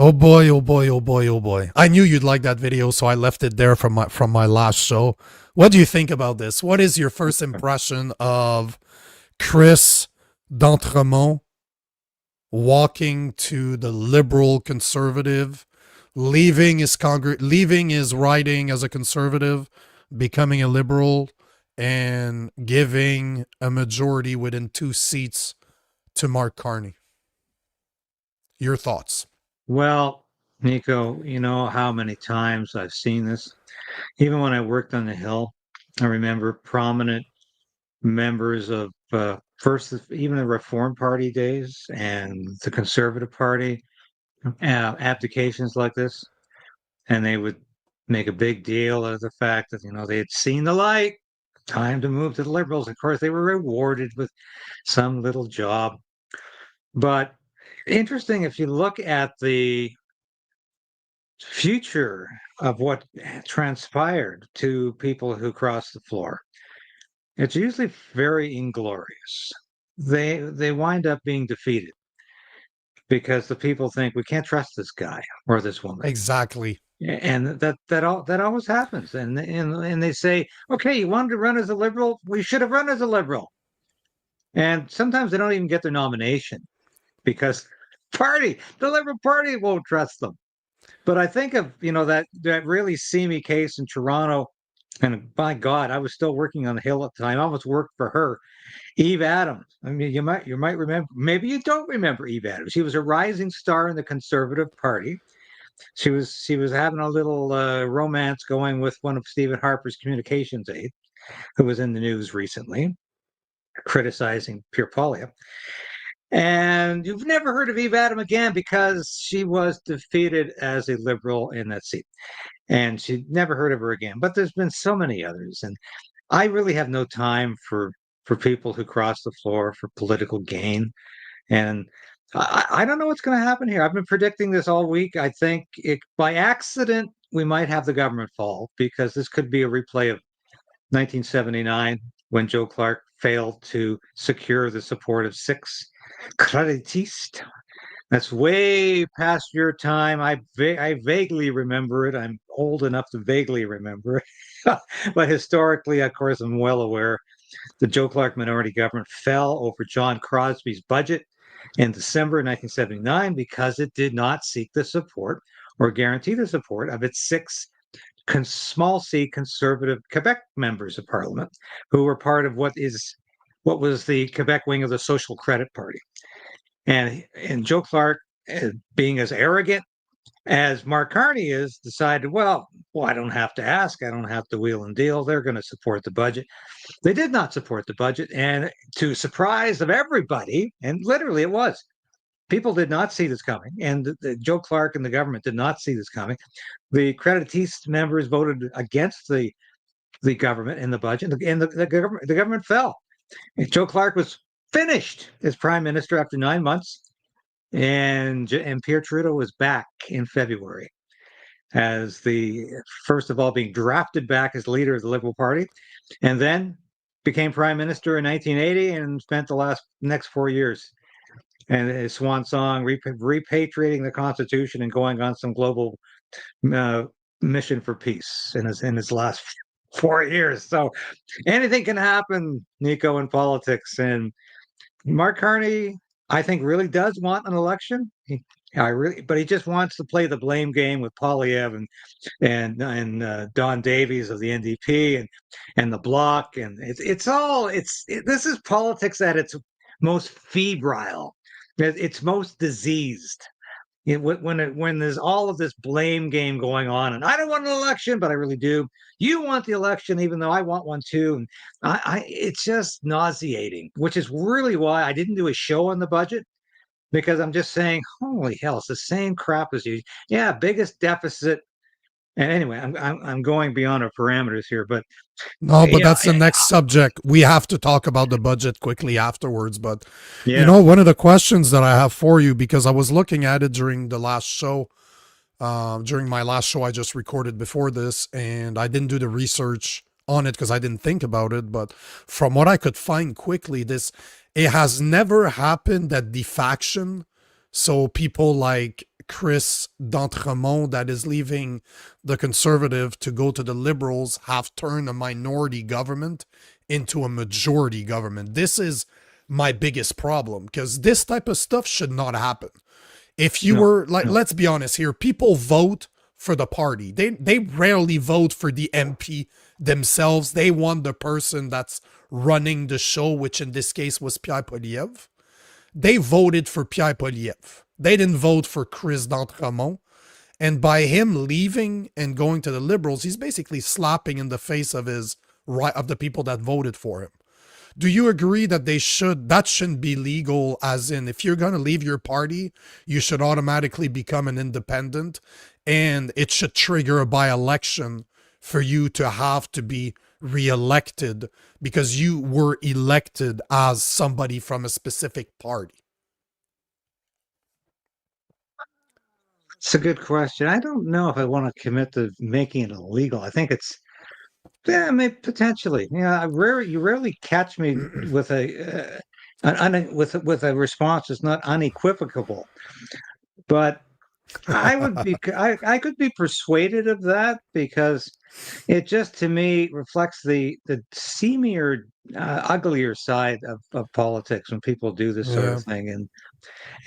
Oh boy, oh boy, oh boy, oh boy. I knew you'd like that video, so I left it there from my last show. What do you think about this? What is your first impression of Chris d'Entremont walking to the liberal conservative, leaving his writing as a conservative, becoming a liberal, and giving a majority within 2 seats to Mark Carney? Your thoughts? Well, Nico, you know how many times I've seen this. Even when I worked on the Hill, I remember prominent members of first, even the Reform Party days and the Conservative Party applications like this, and they would make a big deal of the fact that they had seen the light. Time to move to the Liberals. Of course, they were rewarded with some little job. But interesting, if you look at the future of what transpired to people who cross the floor, it's usually very inglorious. They wind up being defeated because the people think we can't trust this guy or this woman. Exactly. And that always happens. And they say, okay, you wanted to run as a liberal, we should have run as a liberal. And sometimes they don't even get their nomination because the Liberal Party won't trust them. But I think of, that really seamy case in Toronto, and by God, I was still working on the Hill at the time. I almost worked for her, Eve Adams. I mean, you might remember, maybe you don't remember Eve Adams. She was a rising star in the Conservative Party. She was having a little romance going with one of Stephen Harper's communications aides, who was in the news recently, criticizing Pierre Poilievre. And you've never heard of Eve Adams again because she was defeated as a liberal in that seat. And she never heard of her again. But there's been so many others. And I really have no time for people who cross the floor for political gain. And I don't know what's going to happen here. I've been predicting this all week. I think by accident, we might have the government fall because this could be a replay of 1979 when Joe Clark failed to secure the support of 6 creditistes. That's way past your time. I vaguely remember it. I'm old enough to vaguely remember it. But historically, of course, I'm well aware the Joe Clark minority government fell over John Crosby's budget in December 1979 because it did not seek the support or guarantee the support of its 6 small c conservative Quebec members of parliament who were part of what was the Quebec wing of the Social Credit Party. And Joe Clark, being as arrogant as Mark Carney is, decided, well, I don't have to ask. I don't have to wheel and deal. They're going to support the budget. They did not support the budget. And to surprise of everybody, and literally it was, people did not see this coming. And Joe Clark and the government did not see this coming. The Creditiste members voted against the government in the budget, and the government fell. And Joe Clark was finished as prime minister after 9 months, and Pierre Trudeau was back in February as first of all being drafted back as leader of the Liberal Party, and then became prime minister in 1980 and spent the next 4 years and his swan song repatriating the Constitution and going on some global mission for peace in his last 4 years. So anything can happen, Nico, in politics. And Mark Carney, I think, really does want an election. But he just wants to play the blame game with Poilievre and Don Davies of the NDP and the Bloc, and this is politics at its most febrile, its most diseased. When there's all of this blame game going on, and I don't want an election, but I really do. You want the election, even though I want one too. And it's just nauseating, which is really why I didn't do a show on the budget, because I'm just saying, holy hell, it's the same crap as you. Yeah, biggest deficit. And anyway, I'm going beyond our parameters here, but no, but that's the next subject. We have to talk about the budget quickly afterwards. But one of the questions that I have for you, because I was looking at it during the last show, during my last show I just recorded before this, and I didn't do the research on it because I didn't think about it. But from what I could find quickly, it has never happened that defaction. So people like Chris d'Entremont, that is leaving the Conservative to go to the Liberals, have turned a minority government into a majority government. This is my biggest problem, because this type of stuff should not happen. If you were like, let's be honest here, people vote for the party. They rarely vote for the MP themselves. They want the person that's running the show, which in this case was Pierre Poilievre. They voted for Pierre Poilievre. They didn't vote for Chris d'Entremont. And by him leaving and going to the Liberals, he's basically slapping in the face of the people that voted for him. Do you agree that that shouldn't be legal, as in, if you're going to leave your party, you should automatically become an independent, and it should trigger a by-election for you to have to be re-elected because you were elected as somebody from a specific party? It's a good question. I don't know if I want to commit to making it illegal. I think it's, yeah, maybe potentially. Yeah, you rarely catch me with with a response that's not unequivocal. But I could be persuaded of that, because it just, to me, reflects the seamier, uglier side of politics when people do this sort of thing,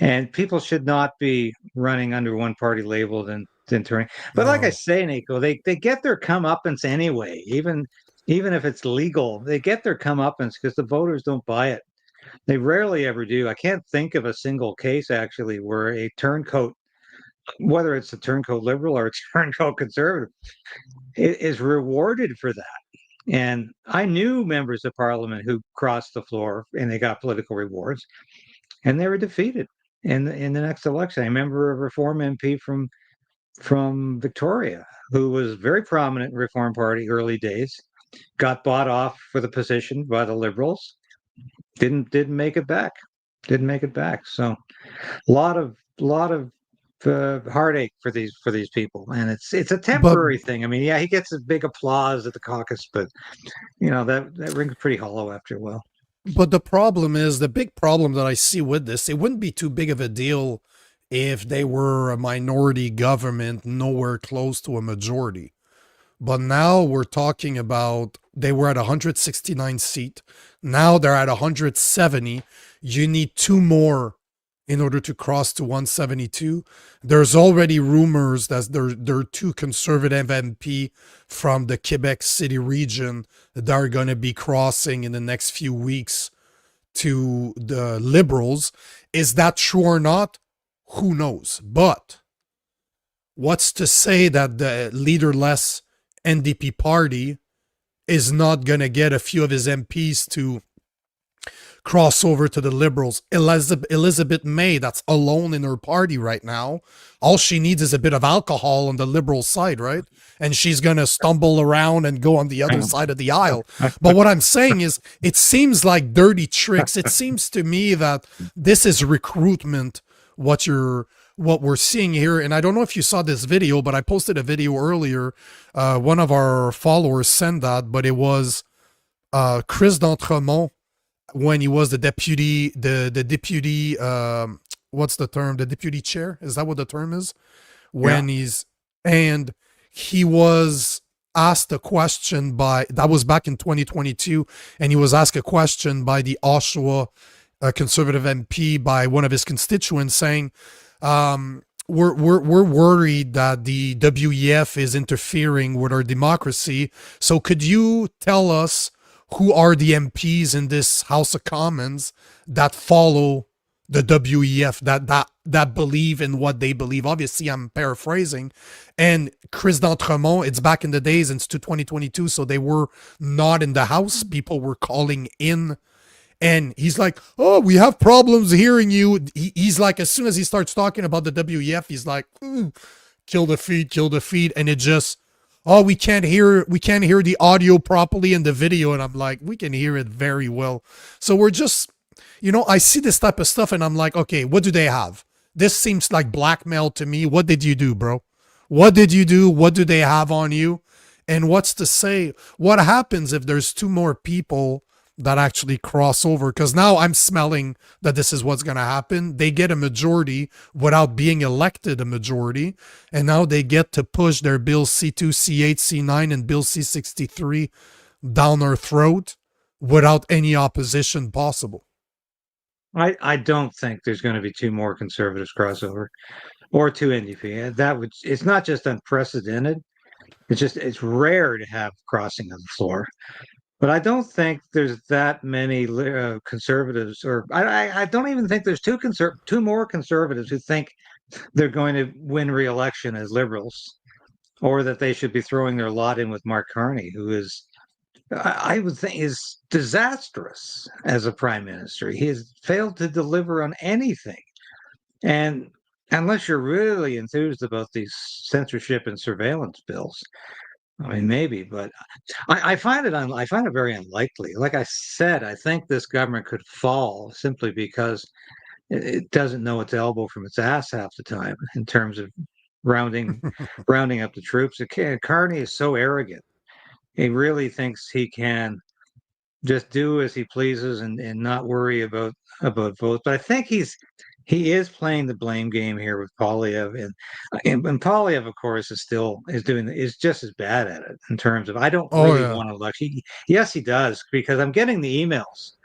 and people should not be running under one party label and turning. But like I say, Nico, they get their comeuppance anyway. Even if it's legal, they get their comeuppance because the voters don't buy it. They rarely ever do. I can't think of a single case actually where a turncoat, whether it's a turncoat liberal or a turncoat conservative, is rewarded for that. And I knew members of parliament who crossed the floor and they got political rewards, and they were defeated in the next election. I remember a Reform MP from Victoria who was very prominent in Reform Party early days, got bought off for the position by the Liberals, didn't make it back. So a lot of heartache for these people, and it's a temporary thing. I mean, yeah, he gets a big applause at the caucus, but that rings pretty hollow after a while. But the big problem that I see with this, it wouldn't be too big of a deal if they were a minority government nowhere close to a majority. But now we're talking about, they were at 169 seat. Now they're at 170. You need 2 more in order to cross to 172. There's already rumors that there are 2 conservative MP from the Quebec City region that are going to be crossing in the next few weeks to the Liberals. Is that true or not? Who knows? But what's to say that the leaderless NDP party is not going to get a few of his MPs to cross over to the Liberals? Elizabeth May, that's alone in her party right now. All she needs is a bit of alcohol on the Liberal side, right? And she's going to stumble around and go on the other side of the aisle. But what I'm saying is, it seems like dirty tricks. It seems to me that this is recruitment, what we're seeing here. And I don't know if you saw this video, but I posted a video earlier. One of our followers sent that, but it was Chris d'Entremont, when he was the deputy, what's the term? The deputy chair? Is that what the term is? When he was asked a question that was back in 2022, and he was asked a question by the Oshawa conservative MP, by one of his constituents, saying, we're worried that the WEF is interfering with our democracy. So could you tell us who are the MPs in this House of Commons that follow the WEF, that believe in what they believe? Obviously, I'm paraphrasing. And Chris d'Entremont, it's back in the days, it's to 2022, so they were not in the House. People were calling in. And he's like, oh, we have problems hearing you. He's like, as soon as he starts talking about the WEF, he's like, kill the feed. And it just, oh, we can't hear the audio properly in the video. And I'm like, we can hear it very well. So we're just, I see this type of stuff and I'm like, okay, what do they have? This seems like blackmail to me. What did you do, bro? What did you do? What do they have on you? And what's to say? What happens if there's 2 more people that actually cross over, because now I'm smelling that this is what's going to happen. They get a majority without being elected a majority, and now they get to push their Bill C2, C8, C9, and Bill C63 down our throat without any opposition possible. I don't think there's going to be two more conservatives crossover or two NDP. It's not just unprecedented. It's rare to have crossing of the floor. But I don't think there's that many conservatives, or I don't even think there's two more conservatives who think they're going to win re-election as liberals, or that they should be throwing their lot in with Mark Carney, who is, I would think, is disastrous as a prime minister. He has failed to deliver on anything, and unless you're really enthused about these censorship and surveillance bills, I mean, maybe, but I find it very unlikely. Like I said, I think this government could fall simply because it doesn't know its elbow from its ass half the time in terms of rounding up the troops. Carney is so arrogant. He really thinks he can just do as he pleases and not worry about votes. But I think he is playing the blame game here with Poilievre, and Poilievre, of course, is just as bad at it in terms of, I don't really want to elect. Yes, he does, because I'm getting the emails,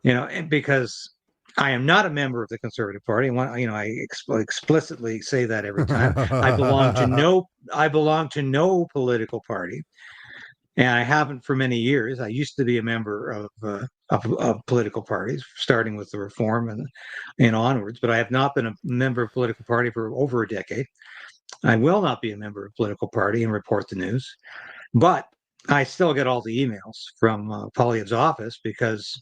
and because I am not a member of the Conservative Party. I explicitly say that every time. I belong to no political party. And I haven't for many years. I used to be a member of political parties, starting with the Reform and onwards, but I have not been a member of a political party for over a decade. I will not be a member of a political party and report the news, but I still get all the emails from Poilievre's office because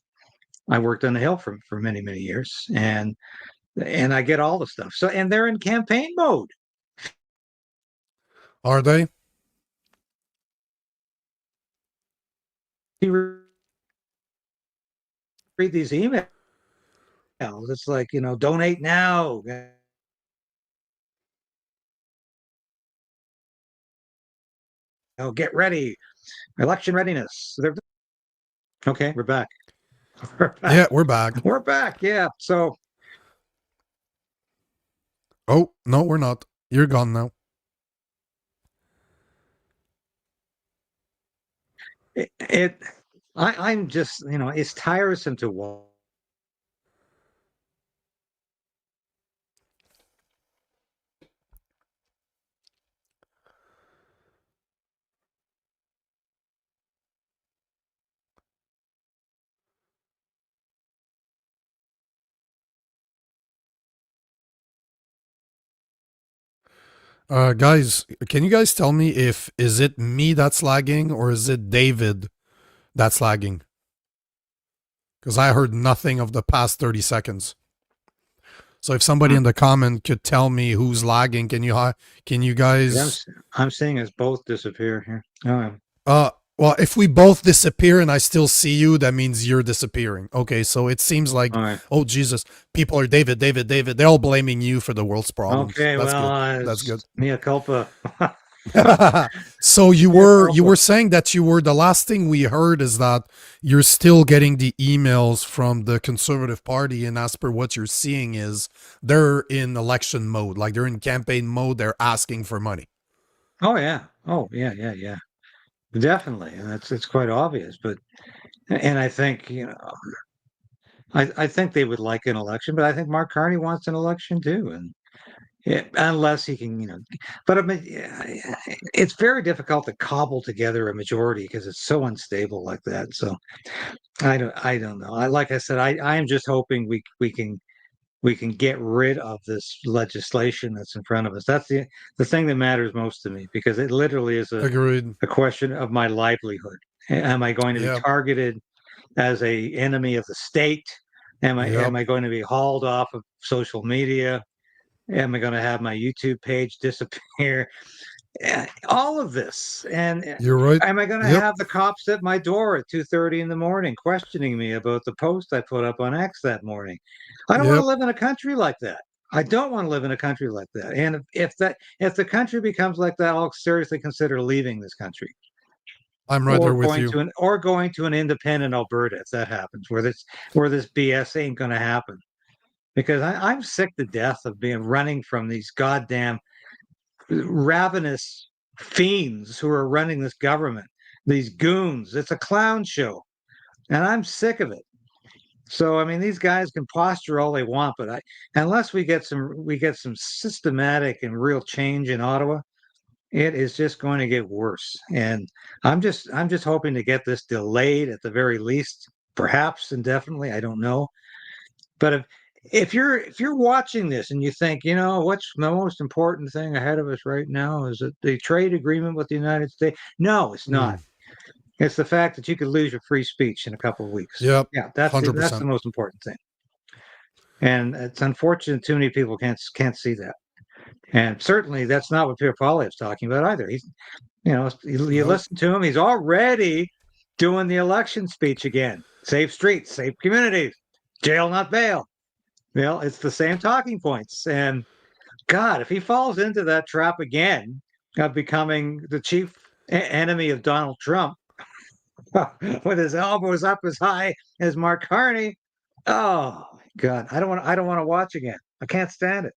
I worked on the Hill for many, many years, and I get all the stuff. So, and they're in campaign mode. Are they? You read these emails, it's like, donate now. Get ready. Election readiness. Okay, we're back. Yeah, we're back. We're back. Yeah. So. Oh, no, we're not. You're gone now. I'm just, it's tiresome to watch. Guys, can you guys tell me is it me that's lagging or is it David that's lagging? Because I heard nothing of the past 30 seconds. So if somebody in the comment could tell me who's lagging, can you guys? I'm seeing us both disappear here. Well, if we both disappear and I still see you, that means you're disappearing. Okay, so it seems like, oh Jesus, people are David. They're all blaming you for the world's problems. Okay, that's good. Mea culpa. So you were saying that the last thing we heard is that you're still getting the emails from the Conservative Party, and as per what you're seeing is they're in election mode, like they're in campaign mode. They're asking for money. Oh yeah. Definitely, and it's quite obvious. And I think I think they would like an election, but I think Mark Carney wants an election too, and unless he can, but I mean, it's very difficult to cobble together a majority because it's so unstable like that. So I don't know. Like I said, I am just hoping we can get rid of this legislation that's in front of us. That's the thing that matters most to me, because it literally is a question of my livelihood. Am I going to be targeted as a enemy of the state? Am I going to be hauled off of social media? Am I going to have my YouTube page disappear? All of this, and you're right. Am I going to have the cops at my door at 2:30 in the morning questioning me about the post I put up on X that morning? I don't want to live in a country like that. I don't want to live in a country like that. And if the country becomes like that, I'll seriously consider leaving this country. I'm right there with you. Going to an independent Alberta if that happens, where this BS ain't going to happen. Because I'm sick to death of being running from these goddamn ravenous fiends who are running this government. These goons. It's a clown show, and I'm sick of it. So I mean, these guys can posture all they want, but unless we get some systematic and real change in Ottawa, it is just going to get worse. And I'm just hoping to get this delayed at the very least, perhaps indefinitely. I don't know. But if you're watching this and you think, what's the most important thing ahead of us right now? Is it the trade agreement with the United States? No, it's not. It's the fact that you could lose your free speech in a couple of weeks. Yep. Yeah, that's 100%. the most important thing. And it's unfortunate too many people can't see that. And certainly that's not what Pierre Poilievre's talking about either. He's, you listen to him, he's already doing the election speech again. Safe streets, safe communities, jail, not bail. It's the same talking points. And God, if he falls into that trap again of becoming the chief enemy of Donald Trump, with his elbows up as high as Mark Carney, oh God, I don't want to watch again. I can't stand it.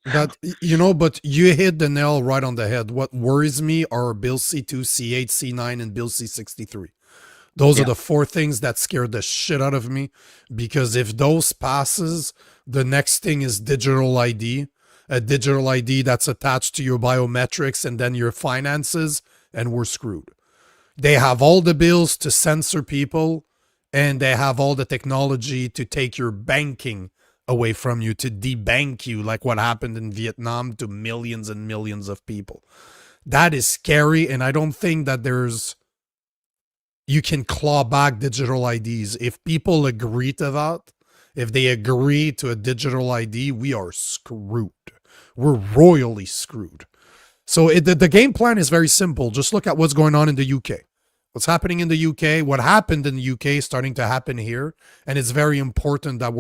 But you hit the nail right on the head. What worries me are Bill C2, C8, C9, and Bill C63. Those are the four things that scare the shit out of me, because if those passes, the next thing is digital ID, a digital ID that's attached to your biometrics and then your finances, and we're screwed. They have all the bills to censor people, and they have all the technology to take your banking away from you, to debank you, like what happened in Vietnam to millions and millions of people. That is scary, and I don't think that you can claw back digital IDs. If people agree to that, if they agree to a digital ID, we are screwed. We're royally screwed. So the game plan is very simple. Just look at what's going on in the UK. What's happening in the UK, what happened in the UK is starting to happen here. And it's very important that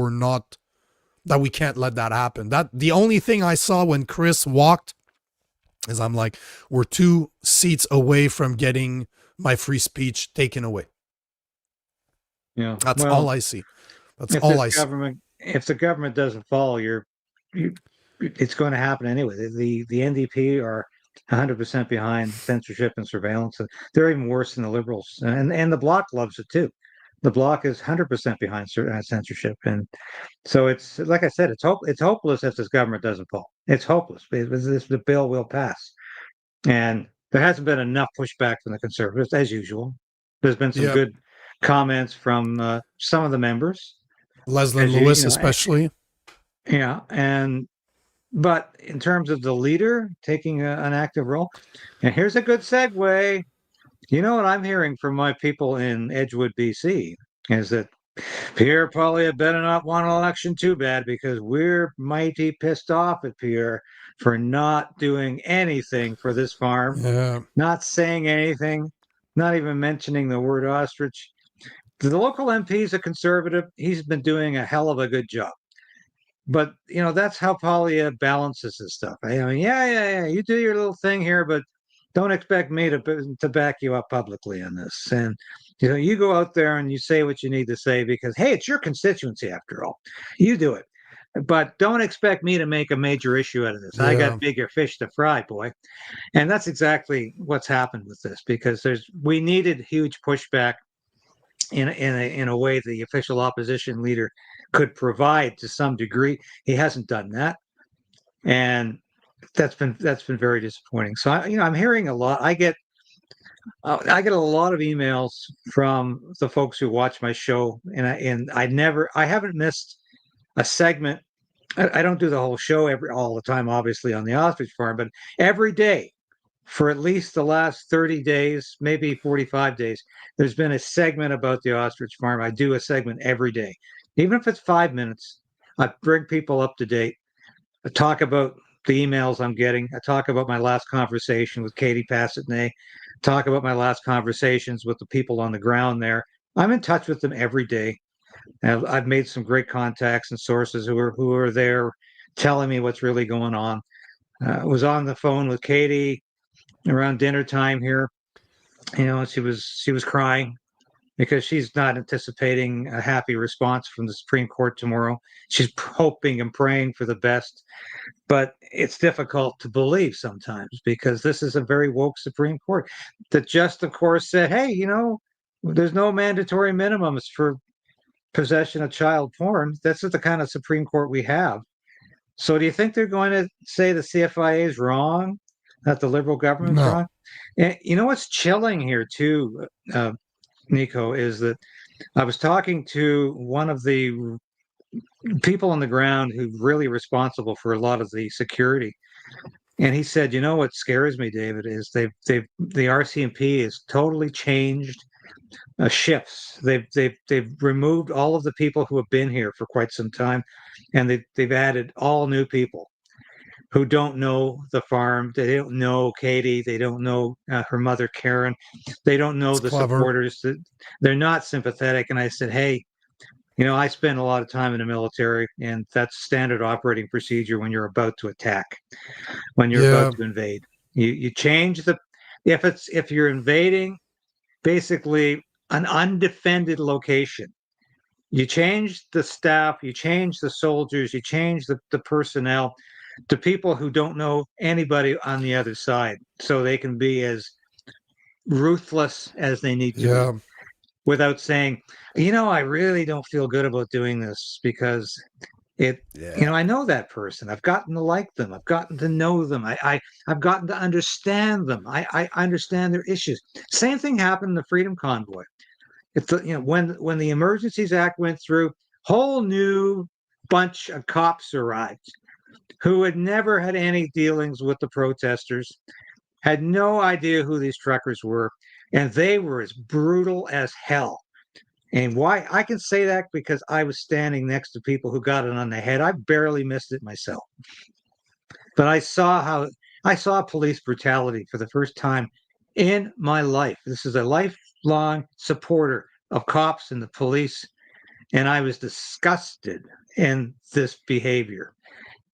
we can't let that happen. That the only thing I saw when Chris walked is I'm like, we're 2 seats away from getting my free speech taken away. Yeah. That's all I see. That's all I see. If the government doesn't follow it's going to happen anyway. The NDP are 100% behind censorship and surveillance. They're even worse than the Liberals, and the Bloc loves it too. The Bloc is 100% behind censorship, and so it's like I said, it's hopeless if this government doesn't fall. It's hopeless. The bill will pass, and there hasn't been enough pushback from the Conservatives as usual. There's been some good comments from some of the members, Leslie Lewis especially. But in terms of the leader taking an active role, and here's a good segue. You know what I'm hearing from my people in Edgewood, BC, is that Pierre Poilievre better not want an election too bad, because we're mighty pissed off at Pierre for not doing anything for this farm, not saying anything, not even mentioning the word ostrich. The local MP is a Conservative. He's been doing a hell of a good job. But, that's how Poilievre balances this stuff. I mean, yeah, you do your little thing here, but don't expect me to back you up publicly on this. And, you go out there and you say what you need to say because, hey, it's your constituency after all. You do it. But don't expect me to make a major issue out of this. I got bigger fish to fry, boy. And that's exactly what's happened with this, because we needed huge pushback in a way the official opposition leader could provide to some degree. He hasn't done that, and that's been very disappointing. So I'm hearing a lot. I get a lot of emails from the folks who watch my show, and I haven't missed a segment. I don't do the whole show all the time, obviously, on the ostrich farm, but every day for at least the last 30 days, maybe 45 days, there's been a segment about the ostrich farm. I do a segment every day. Even if it's 5 minutes, I bring people up to date. I talk about the emails I'm getting. I talk about my last conversation with Katie Passatney. Talk about my last conversations with the people on the ground there. I'm in touch with them every day. And I've made some great contacts and sources who are there telling me what's really going on. I was on the phone with Katie around dinner time here. She was crying because she's not anticipating a happy response from the Supreme Court tomorrow. She's hoping and praying for the best, but it's difficult to believe sometimes because this is a very woke Supreme Court that just, of course, said, hey, there's no mandatory minimums for possession of child porn. That's the kind of Supreme Court we have. So do you think they're going to say the CFIA is wrong, that the Liberal government's No. wrong? And what's chilling here too, Nico, is that I was talking to one of the people on the ground who's really responsible for a lot of the security. And he said, what scares me, David, is the RCMP has totally changed shifts. They've removed all of the people who have been here for quite some time, and they've added all new people who don't know the farm. They don't know Katie. They don't know her mother, Karen. They don't know It's the clever. supporters. They're not sympathetic. And I said, hey, I spent a lot of time in the military, and that's standard operating procedure when you're about to attack, when you're about to invade. You change if you're invading basically an undefended location. You change the staff, you change the soldiers, you change the personnel to people who don't know anybody on the other side, so they can be as ruthless as they need to be without saying, I really don't feel good about doing this because I know that person. I've gotten to like them. I've gotten to know them. I've gotten to understand them. I understand their issues. Same thing happened in the Freedom Convoy. When the Emergencies Act went through, whole new bunch of cops arrived who had never had any dealings with the protesters, had no idea who these truckers were, and they were as brutal as hell. And why I can say that because I was standing next to people who got it on the head. I barely missed it myself. But I saw police brutality for the first time in my life. This is a lifelong supporter of cops and the police, and I was disgusted in this behavior.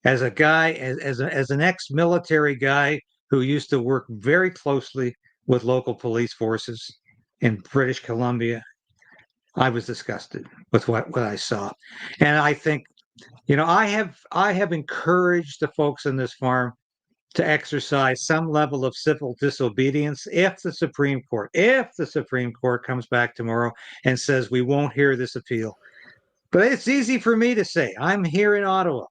As a guy, as an ex-military guy who used to work very closely with local police forces in British Columbia, I was disgusted with what I saw. And I think, I have encouraged the folks on this farm to exercise some level of civil disobedience if the Supreme Court comes back tomorrow and says we won't hear this appeal. But it's easy for me to say. I'm here in Ottawa.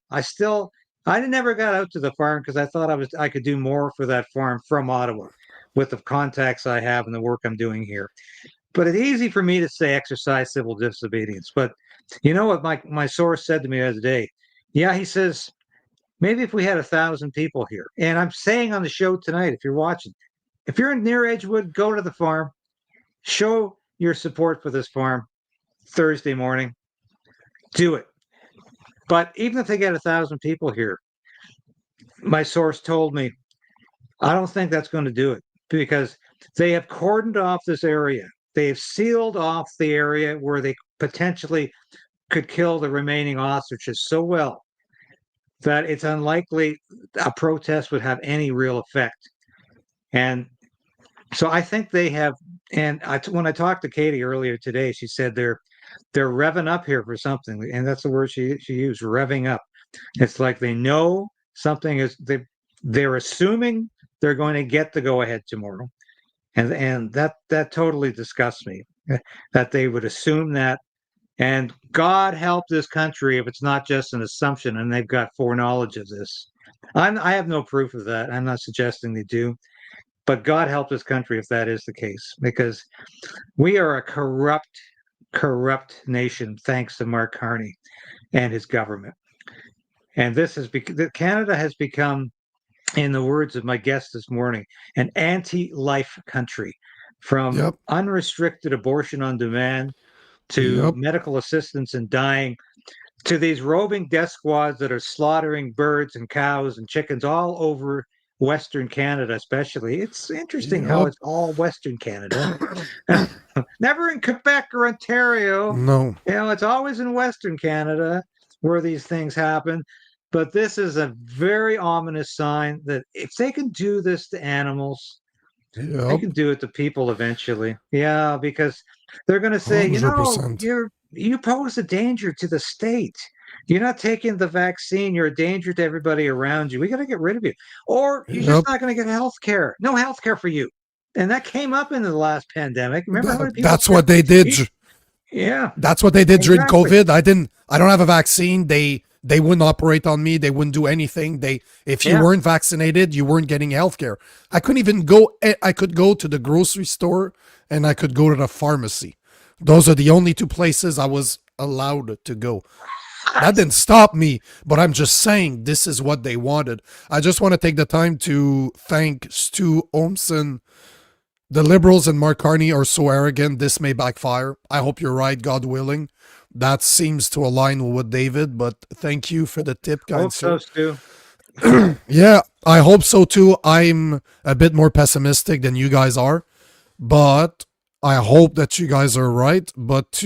I never got out to the farm because I thought I could do more for that farm from Ottawa with the contacts I have and the work I'm doing here. But it's easy for me to say exercise civil disobedience. But you know what my source said to me the other day? Yeah, he says, maybe if we had 1,000 people here. And I'm saying on the show tonight, if you're watching, if you're near Edgewood, go to the farm, show your support for this farm Thursday morning, do it. But even if they get 1,000 people here, my source told me, I don't think that's going to do it because they have cordoned off this area. They've sealed off the area where they potentially could kill the remaining ostriches so well that it's unlikely a protest would have any real effect. And so I think they have, and when I talked to Katie earlier today, she said they're revving up here for something. And that's the word she used, revving up. It's like they know something is, they're assuming they're going to get the go-ahead tomorrow. And that totally disgusts me, that they would assume that. And God help this country if it's not just an assumption and they've got foreknowledge of this. I have no proof of that. I'm not suggesting they do. But God help this country if that is the case, because we are a corrupt nation, thanks to Mark Carney and his government. And Canada has become, in the words of my guest this morning, an anti-life country, from unrestricted abortion on demand to medical assistance in dying to these roving death squads that are slaughtering birds and cows and chickens all over Western Canada, especially. It's interesting how it's all Western Canada. Never in Quebec or Ontario. No. It's always in Western Canada where these things happen. But this is a very ominous sign that if they can do this to animals, They Yep. can do it to people eventually. Yeah, because they're going to say, 100%. you pose a danger to the state. You're not taking the vaccine. You're a danger to everybody around you. We got to get rid of you, or you're just Yep. not going to get health care. No health care for you. And that came up in the last pandemic. Remember how many people That's said, what they did. yeah, That's what they did during exactly. COVID. I don't have a vaccine. They wouldn't operate on me. They wouldn't do anything. If you Yeah, weren't vaccinated, you weren't getting healthcare. I couldn't even go. I could go to the grocery store and I could go to the pharmacy. Those are the only two places I was allowed to go. That didn't stop me, but I'm just saying this is what they wanted. I just want to take the time to thank Stu Olmson. The Liberals and Mark Carney are so arrogant, this may backfire. I hope you're right, God willing. That seems to align with David, but thank you for the tip, kind hope so, sir. Stu. Yeah, I hope so too. I'm a bit more pessimistic than you guys are, but I hope that you guys are right. But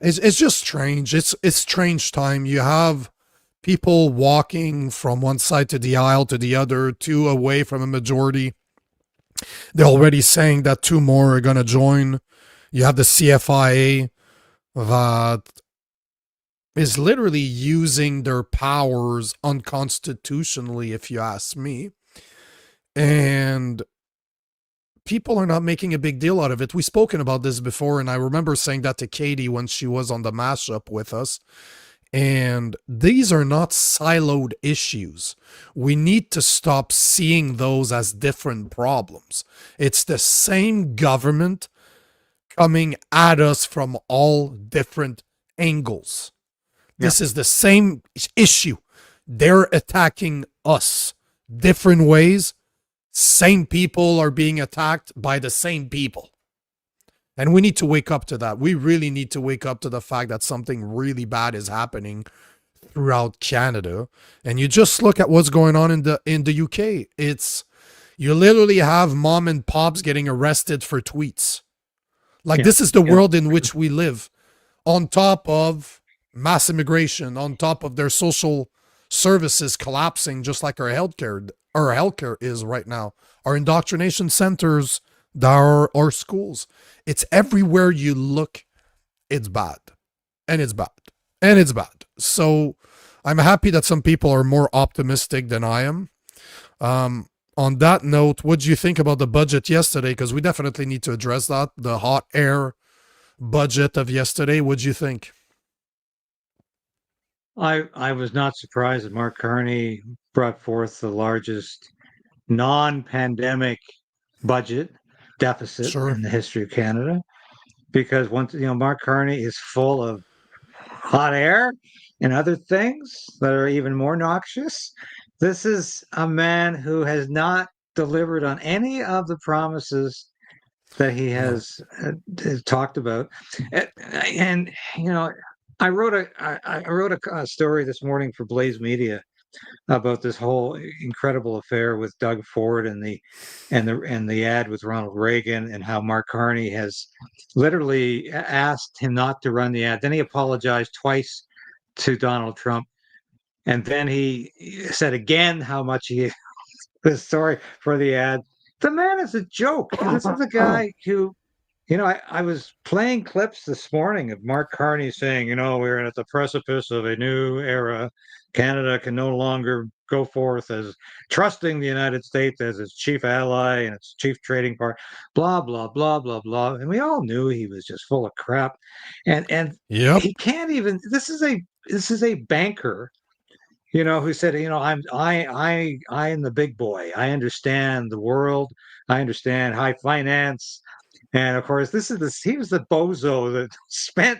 it's just strange. It's strange time. You have people walking from one side to the aisle to the other, two away from a majority. They're already saying that two more are going to join. You have the CFIA that is literally using their powers unconstitutionally, if you ask me. And people are not making a big deal out of it. We've spoken about this before, and I remember saying that to Katie when she was on the mashup with us. And these are not siloed issues. We need to stop seeing those as different problems. It's the same government coming at us from all different angles. Yeah. This is the same issue. They're attacking us different ways. Same people are being attacked by the same people. And we need to wake up to that. We really need to wake up to the fact that something really bad is happening throughout Canada. And you just look at what's going on in the UK. You literally have mom and pops getting arrested for tweets. Like, this is the world in which we live. On top of mass immigration, on top of their social services collapsing, just like our healthcare is right now. Our indoctrination centers, our schools. It's everywhere you look, it's bad. And it's bad. And it's bad. So I'm happy that some people are more optimistic than I am. On that note, what do you think about the budget yesterday? Because we definitely need to address that. The hot air budget of yesterday. What do you think? I was not surprised that Mark Carney brought forth the largest non-pandemic budget deficit Sure. in the history of Canada, because once Mark Carney is full of hot air and other things that are even more noxious. This is a man who has not delivered on any of the promises that he has talked about. And I wrote a story this morning for Blaze Media about this whole incredible affair with Doug Ford and the ad with Ronald Reagan, and how Mark Carney has literally asked him not to run the ad. Then he apologized twice to Donald Trump, and then he said again how much he was sorry for the ad. The man is a joke. This is a guy who, I was playing clips this morning of Mark Carney saying, we're at the precipice of a new era. Canada can no longer go forth as trusting the United States as its chief ally and its chief trading partner, blah, blah, blah, blah, blah. And we all knew he was just full of crap. And Yep. he can't even, this is a banker, who said, I am the big boy. I understand the world. I understand high finance. And of course, he was the bozo that spent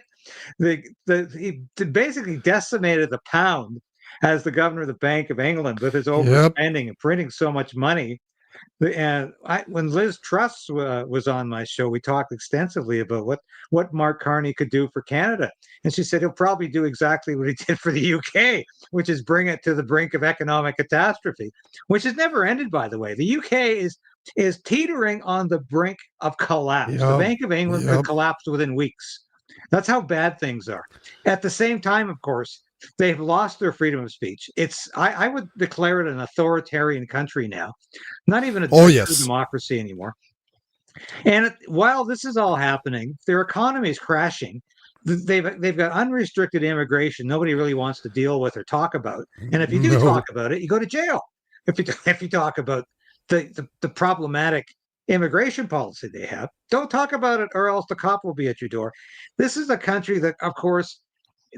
he basically decimated the pound as the governor of the Bank of England with his overspending and printing so much money. And when Liz Truss was on my show, we talked extensively about what Mark Carney could do for Canada. And she said he'll probably do exactly what he did for the UK, which is bring it to the brink of economic catastrophe, which has never ended, by the way. The UK is teetering on the brink of collapse. The Bank of England could collapse within weeks. That's how bad things are. At the same time, of course, They've lost their freedom of speech. I would declare it an authoritarian country now, not even a Oh, true yes. democracy anymore. And while this is all happening, their economy is crashing. They've got unrestricted immigration. Nobody really wants to deal with or talk about. And if you do No. talk about it, you go to jail. If you talk about the problematic immigration policy they have, don't talk about it, or else the cop will be at your door. This is a country that, of course,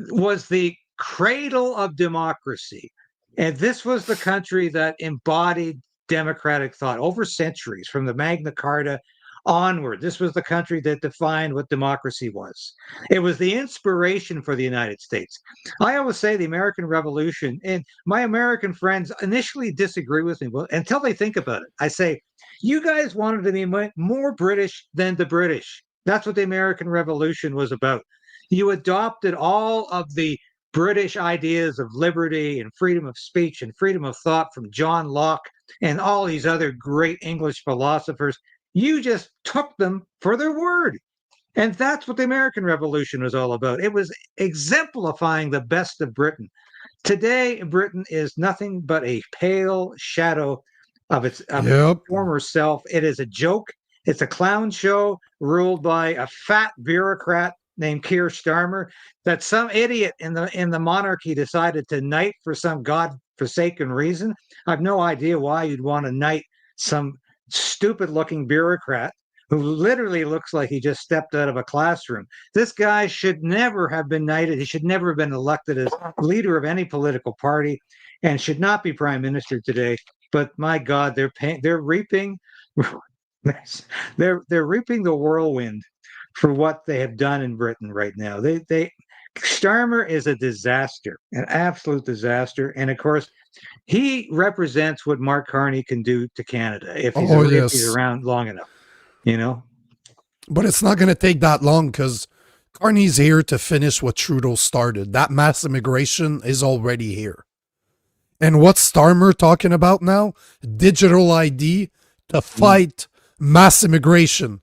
was the cradle of democracy. And this was the country that embodied democratic thought over centuries, from the Magna Carta onward. This was the country that defined what democracy was. It was the inspiration for the United States. I always say the American Revolution, and my American friends initially disagree with me until they think about it. I say, you guys wanted to be more British than the British. That's what the American Revolution was about. You adopted all of the British ideas of liberty and freedom of speech and freedom of thought from John Locke and all these other great English philosophers. You just took them for their word. And that's what the American Revolution was all about. It was exemplifying the best of Britain. Today, Britain is nothing but a pale shadow of its Yep. former self. It is a joke. It's a clown show ruled by a fat bureaucrat named Keir Starmer that some idiot in the monarchy decided to knight for some godforsaken reason. I have no idea why you'd want to knight some stupid-looking bureaucrat who literally looks like he just stepped out of a classroom. This guy should never have been knighted. He should never have been elected as leader of any political party, and should not be prime minister today. But my God, they're reaping they're reaping the whirlwind for what they have done in Britain right now. Starmer is a disaster, an absolute disaster, and of course, he represents what Mark Carney can do to Canada if he's Yes. around long enough. You know, But it's not going to take that long because Carney's here to finish what Trudeau started. That mass immigration is already here. And what's Starmer talking about now? Digital ID to fight mass immigration.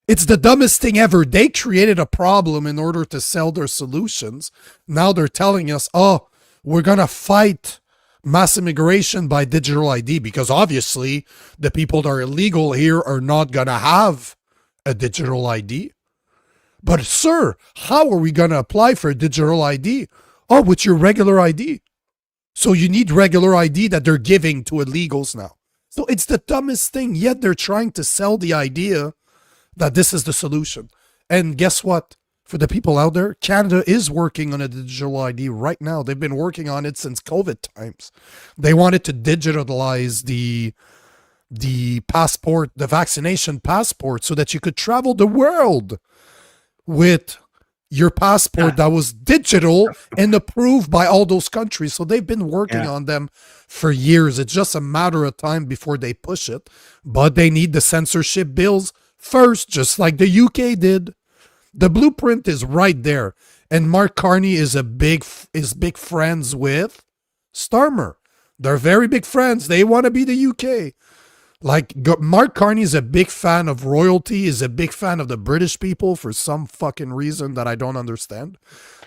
It's the dumbest thing ever. They created a problem in order to sell their solutions. Now they're telling us, oh, we're going to fight mass immigration by digital ID, because obviously the people that are illegal here are not going to have a digital ID. But sir, how are we going to apply for a digital ID? Oh, with your regular ID. So you need regular ID that they're giving to illegals now. So it's the dumbest thing, yet they're trying to sell the idea that this is the solution. And guess what? For the people out there, Canada is working on a digital ID right now. They've been working on it since COVID times. They wanted to digitalize the passport, the vaccination passport, so that you could travel the world with your passport that was digital and approved by all those countries. So they've been working on them for years. It's just a matter of time before they push it. But they need the censorship bills first, just like the UK did. The blueprint is right there. And Mark Carney is big friends with Starmer. They're very big friends. They want to be the UK. Like, Mark Carney is a big fan of royalty, is a big fan of the British people for some fucking reason that I don't understand.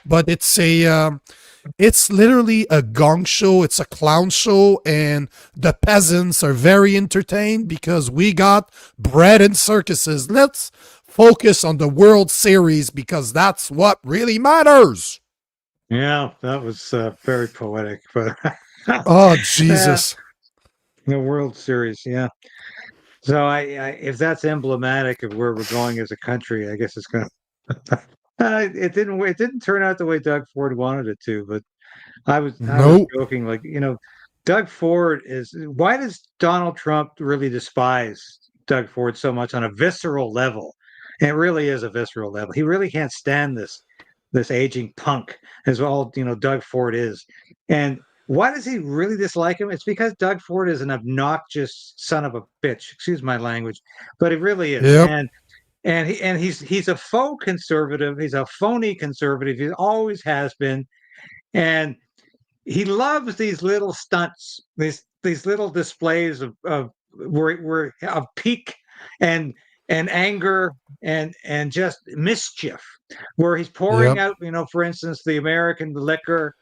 But it's literally a gong show. It's a clown show, and the peasants are very entertained because we got bread and circuses. Let's focus on the World Series because that's what really matters. Yeah, that was very poetic. But oh, Jesus. The World Series, yeah. So I if that's emblematic of where we're going as a country, I guess it's going to. It didn't turn out the way Doug Ford wanted it to, but I was joking, like, Doug Ford is. Why does Donald Trump really despise Doug Ford so much on a visceral level? And it really is a visceral level. He really can't stand this aging punk, as all Doug Ford is. And why does he really dislike him? It's because Doug Ford is an obnoxious son of a bitch. Excuse my language, but it really is. Yep. And he's a faux conservative. He's a phony conservative. He always has been, and he loves these little stunts, these little displays of peak, and and anger and just mischief, where he's pouring Yep. out, for instance, the American liquor.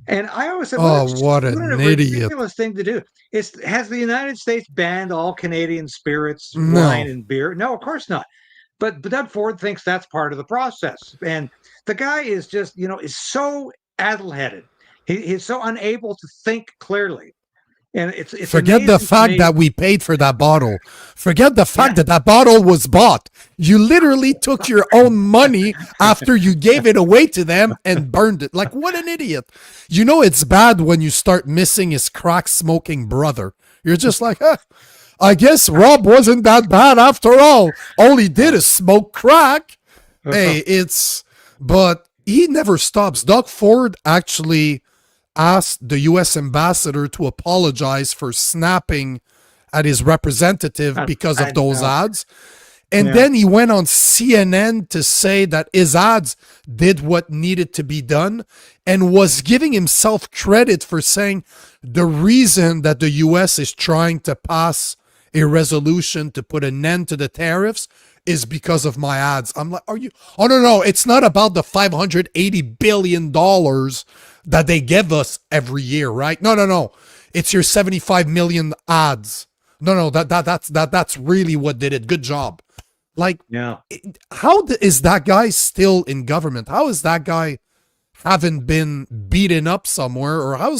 And I always said, Oh, what what a an idiot. ridiculous thing to do. Has the United States banned all Canadian spirits, wine, No. and beer? No, of course not. But Doug Ford thinks that's part of the process. And the guy is just, is so addle-headed. He's so unable to think clearly. And it's Forget the amazing to fact me. that we paid for that bottle. Forget the fact that that bottle was bought. You literally took your own money after you gave it away to them and burned it. Like, what an idiot. You know it's bad when you start missing his crack-smoking brother. You're just like, I guess Rob wasn't that bad after all. All he did is smoke crack. Hey, but he never stops. Doug Ford actually asked the U.S. ambassador to apologize for snapping at his representative because of those ads. And then he went on CNN to say that his ads did what needed to be done and was giving himself credit for saying the reason that the U.S. is trying to pass a resolution to put an end to the tariffs is because of my ads. I'm like, are you? Oh, no. It's not about the $580 billion that they give us every year, right? No. It's your 75 million ads. No, that's really what did it. Good job. Like, how is that guy still in government? How is that guy haven't been beaten up somewhere? Or how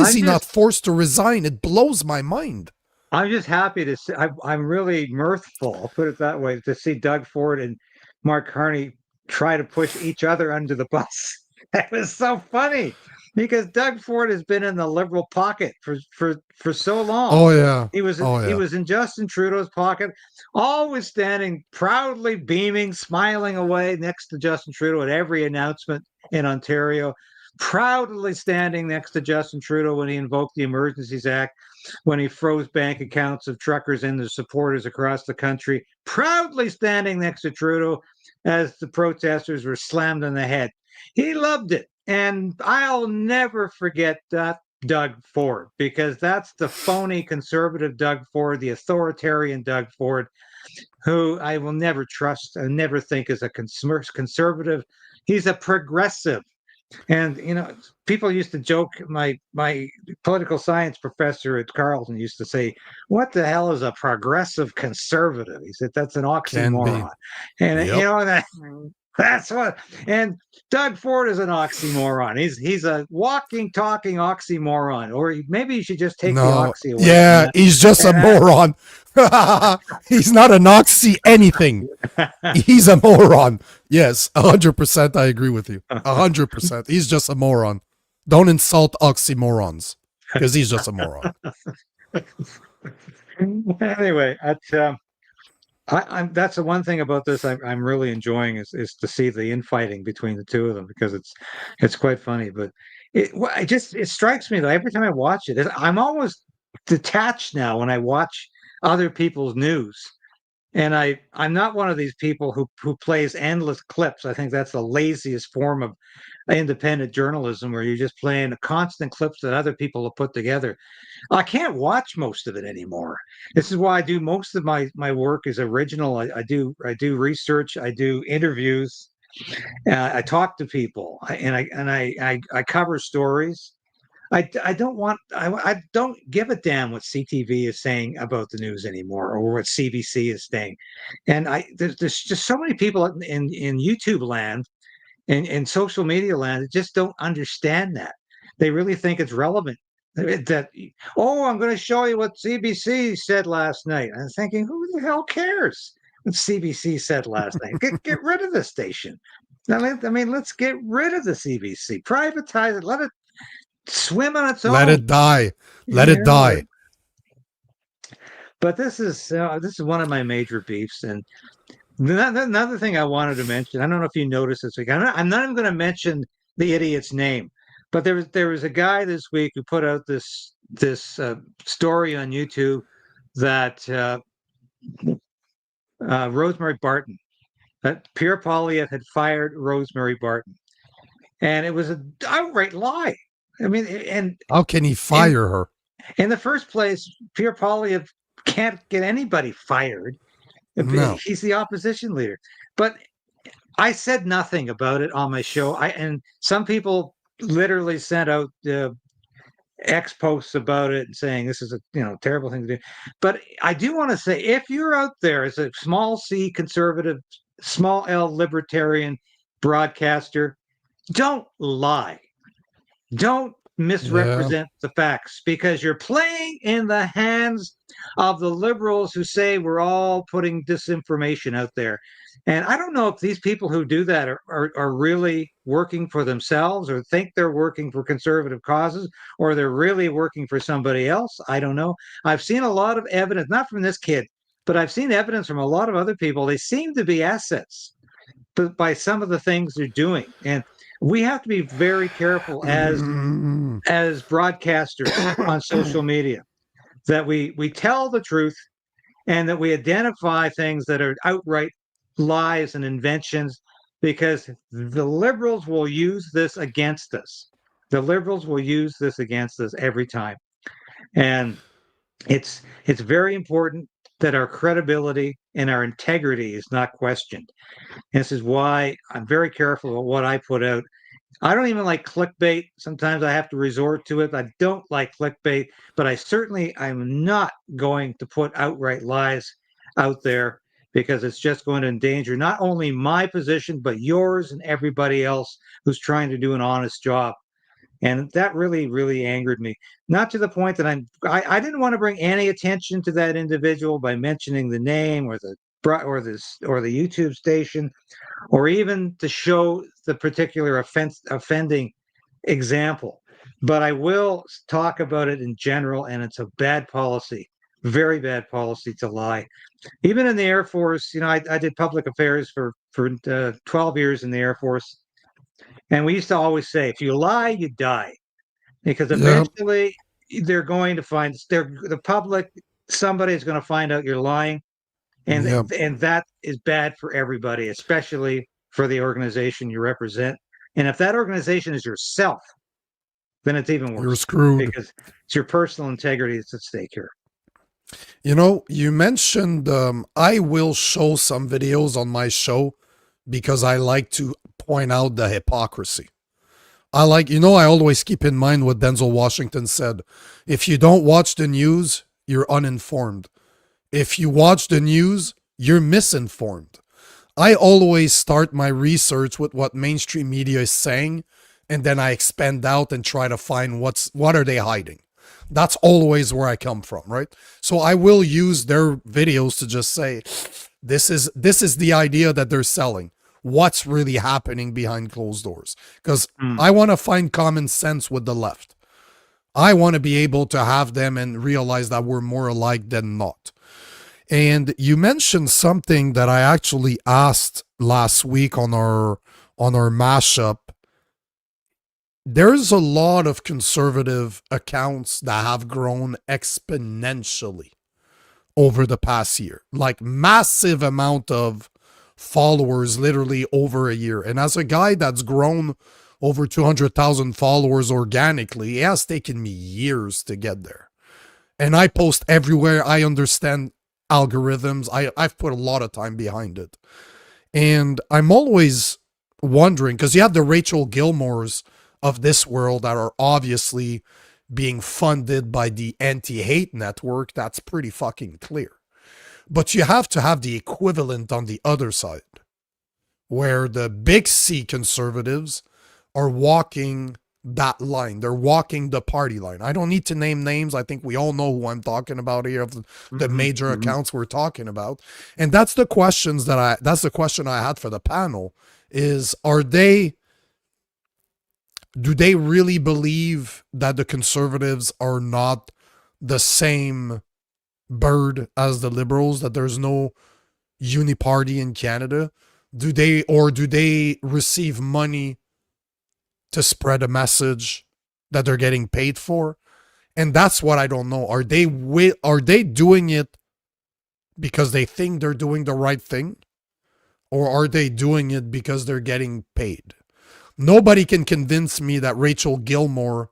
is he not forced to resign? It blows my mind. I'm just happy to see. I'm really mirthful, I'll put it that way, to see Doug Ford and Mark Carney try to push each other under the bus. That was so funny because Doug Ford has been in the Liberal pocket for so long. Oh yeah, he was in Justin Trudeau's pocket, always standing proudly, beaming, smiling away next to Justin Trudeau at every announcement in Ontario. Proudly standing next to Justin Trudeau when he invoked the Emergencies Act, when he froze bank accounts of truckers and their supporters across the country, proudly standing next to Trudeau as the protesters were slammed on the head. He loved it. And I'll never forget that Doug Ford, because that's the phony conservative Doug Ford, the authoritarian Doug Ford, who I will never trust and never think is a conservative. He's a progressive. And people used to joke. My political science professor at Carleton used to say, "What the hell is a progressive conservative?" He said, "That's an oxymoron." And that's what. And Doug Ford is an oxymoron. He's a walking, talking oxymoron. Or maybe you should just take the oxy away. Yeah, he's just a moron. He's not an oxy anything. He's a moron. Yes, 100%. I agree with you. 100%. He's just a moron. Don't insult oxymorons because he's just a moron. Anyway, that's the one thing about this I'm really enjoying is to see the infighting between the two of them, because it's quite funny. But it strikes me though, every time I watch it, I'm almost detached now when I watch other people's news. And I'm not one of these people who plays endless clips. I think that's the laziest form of independent journalism, where you're just playing constant clips that other people have put together. I can't watch most of it anymore. This is why I do most of my work is original. I do research. I do interviews. I talk to people, and I cover stories. I don't give a damn what CTV is saying about the news anymore, or what CBC is saying. And there's just so many people in YouTube land and in social media land that just don't understand that. They really think it's relevant. That, I'm going to show you what CBC said last night. I'm thinking, who the hell cares what CBC said last night? Get rid of the station. I mean, let's get rid of the CBC. Privatize it. Let it swim on its own. Let it die. Let it die. But this is one of my major beefs. And another thing I wanted to mention, I don't know if you noticed this week. I'm not even going to mention the idiot's name, but there was a guy this week who put out this story on YouTube that Rosemary Barton, that Pierre Poilievre had fired Rosemary Barton, and it was an outright lie. I mean, and how can he fire her? In the first place, Pierre Poilievre can't get anybody fired. No. He's the opposition leader. But I said nothing about it on my show. And some people literally sent out X posts about it saying this is a terrible thing to do. But I do want to say, if you're out there as a small C conservative, small L libertarian broadcaster, don't lie. Don't misrepresent the facts, because you're playing in the hands of the liberals who say we're all putting disinformation out there. And I don't know if these people who do that are really working for themselves, or think they're working for conservative causes, or they're really working for somebody else. I don't know. I've seen a lot of evidence, not from this kid, but I've seen evidence from a lot of other people. They seem to be assets by some of the things they're doing. And we have to be very careful as broadcasters on social media, that we tell the truth, and that we identify things that are outright lies and inventions, because the liberals will use this against us. The liberals will use this against us every time. And it's very important that our credibility and our integrity is not questioned. And this is why I'm very careful about what I put out. I don't even like clickbait. Sometimes I have to resort to it. I don't like clickbait, but I'm not going to put outright lies out there, because it's just going to endanger not only my position, but yours and everybody else who's trying to do an honest job. And that really, really angered me. Not to the point that I didn't want to bring any attention to that individual by mentioning the name or the YouTube station, or even to show the particular offending example. But I will talk about it in general, and it's a bad policy, very bad policy to lie. Even in the Air Force, I did public affairs for 12 years in the Air Force. And we used to always say, if you lie, you die. Because eventually they're going to find the public, somebody's going to find out you're lying. And that is bad for everybody, especially for the organization you represent. And if that organization is yourself, then it's even worse. You're screwed. Because it's your personal integrity that's at stake here. You mentioned I will show some videos on my show because I like to point out the hypocrisy. I always keep in mind what Denzel Washington said. If you don't watch the news, you're uninformed. If you watch the news, you're misinformed. I always start my research with what mainstream media is saying, and then I expand out and try to find what are they hiding. That's always where I come from, right? So I will use their videos to just say, this is the idea that they're selling. What's really happening behind closed doors? Because I want to find common sense with the left. I want to be able to have them and realize that we're more alike than not. And you mentioned something that I actually asked last week on our mashup. There's a lot of conservative accounts that have grown exponentially over the past year, like massive amount of followers literally over a year. And as a guy that's grown over 200,000 followers organically, it has taken me years to get there. And I post everywhere. I understand algorithms. I've put a lot of time behind it. And I'm always wondering, because you have the Rachel Gilmores of this world that are obviously being funded by the anti-hate network. That's pretty fucking clear. But you have to have the equivalent on the other side, where the big C conservatives are walking that line. They're walking the party line. I don't need to name names. I think we all know who I'm talking about here, of the major accounts we're talking about. And that's the question I had for the panel is, do they really believe that the conservatives are not the same bird as the liberals, that there's no uniparty in Canada? Do they receive money to spread a message that they're getting paid for? And that's what I don't know. Are they doing it because they think they're doing the right thing? Or are they doing it because they're getting paid? Nobody can convince me that Rachel Gilmore